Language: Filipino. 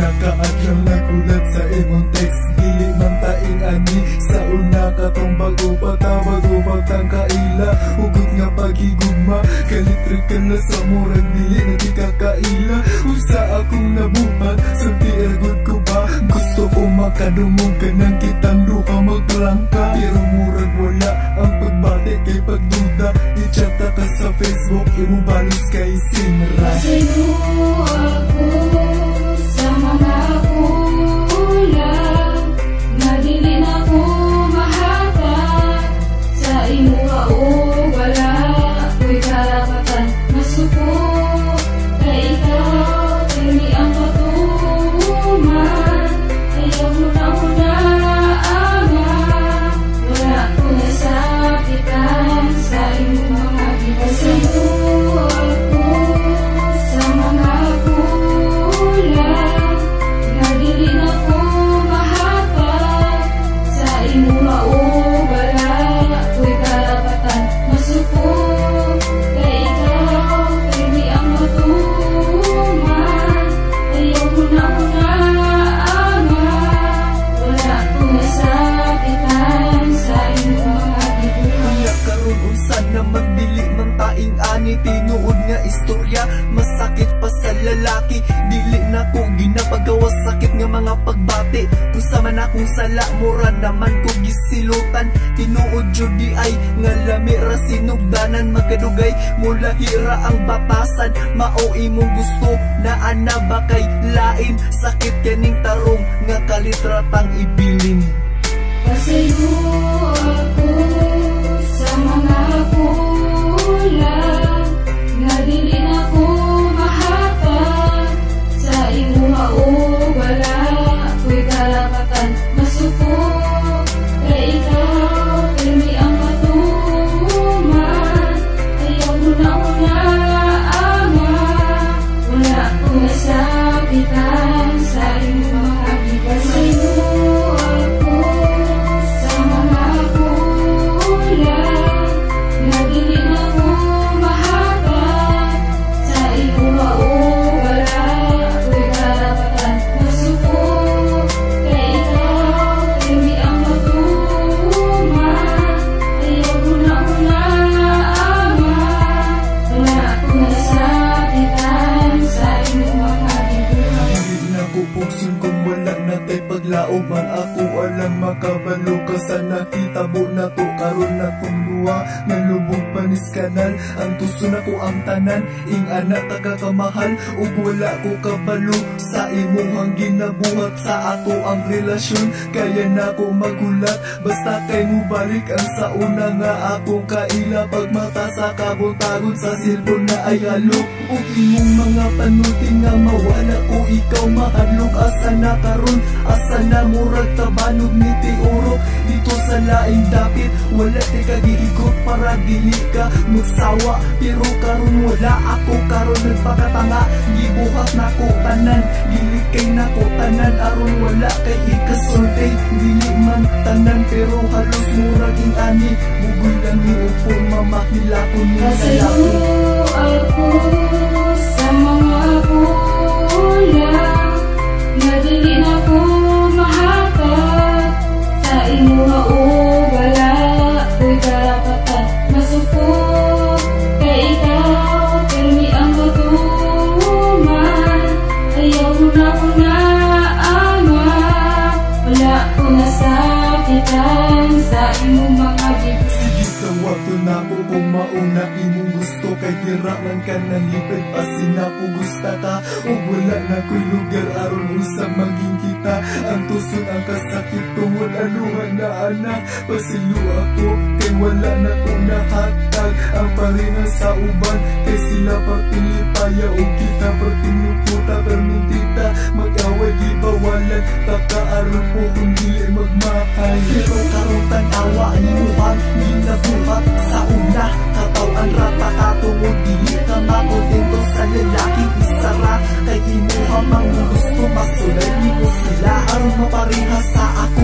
nakaadlaw nagulat sa imong text. Dili man taing ani sa una katong bago patawag o pagtangkaila. Hugot nga paghigugma, kalitrig ka na sa murag dili na di kakaila. Usa akong nabuhat, sa tiagod ko ba? Gusto ko makadungog ka ng kitang duha magprangka. Pero murag wala ang pagbati kay pagduda. I-chatta ka sa Facebook, imubalos kay Sinra. Sa'yo ako sa mga kulang, na dili na ko mahatag. Sa imuha o wala ko'y karapatan masuko. Kay ikaw, kini ang patuman. Ayaw mo na ama, wala ko nasakitan sa imong mga gita. Sa'yo ako sa mga kulang, na dili na ko mahatag. Sa imuha o wala ko'y karapatan masuko. Kay ikaw, kini ang matuman. Ayaw mo na ama, wala ko nasakitan sa imong mga gita. Kaya karon unsa naman dili man taing ani, tinuod nga istorya masakit pa sa lalaki. Dili na ko ginapagawa sakit nga mga pagbati. Unsa man akong sala, mura naman ko gisilutan. Tinuod jud di ay nga lami ra sinugdanan. Magkadugay mula hira ang batasan. Mao imong gusto na ana ba kay lain. Sakit kaning tarong nga kalitratang ibilin. Sa'yo ako sa mga kulang, na dili na ko mahatag. Sa imuha o wala ko'y karapatan masuko. Kay ikaw, kini ang matuman. Ayaw mo na ama, wala ko nasakitan sa imong mga gita. Sa'yo ako sa mga kulang, na dili na ko mahatag. Sa imuha o wala ko'y karapatan masuko. Kay ikaw, kini ang matuman. Ayaw mo na ama, wala ko nasakitan sa imong mga gita. Dili na ko pugson kung wala na tay paglaom. Ang ako alam makabalo ka sa nakita mo na to. Karon na kong luwa nga lubog panis kanal. Ang tuso na ko ang tanan, ing anak tagakamahal. Ug wala ko kabalo sa imong ginabuhat sa ato ang relasyon. Kaya na ko magulat basta kay mo balik ang sa una nga akong kaila. Pagmata sa kabuntagon sa silpon na ay halok. Ug imong mga panuting nga mawala ko ikaw mahalok. Asa na karon, asa na murag tabanog ni tiuro. Dito sa laing dapit wala ti kagiikot para dili ka magsawa. Pero karon wala ako, karon nagpakatanga. Gibuhat na ko tanan, gilikay na ko tanan. Aron wala kay ikasulti, dili man tanan pero halos murag ing ani. Bugoy lang ni upo mamakilakon ni Sa'yo ako sa mga kulang, na dili na ko mahatag. Sa imuha o wala ko'y karapatan masuko. Kay ikaw, kini ang matuman. Ayaw mo na ama, wala ko nasakitan sa imong mga gita. Sige tawag to na ko kung mauna imong gusto. Kay tiraman ka nalipid pasin na ko gusta ka. O wala na ko'y lugar aron unsa maging kita. Ang tusod ang kasakit tungod anuhan na anak. Pasilo ako kay wala na ko nahatag. Ang pareha sa uban kay sila pagpilipaya. O kita pagpinuputa permintita. Mag-away gibawalan takaaron po kung dili magmahal. Pero karon tanawa imuhang ginabuhat sa una. Katawan rata ka tungod dili ka makontento sa lalaki. Isara kay imuha mang gusto masulay mo sila. Aron mapareha sa ako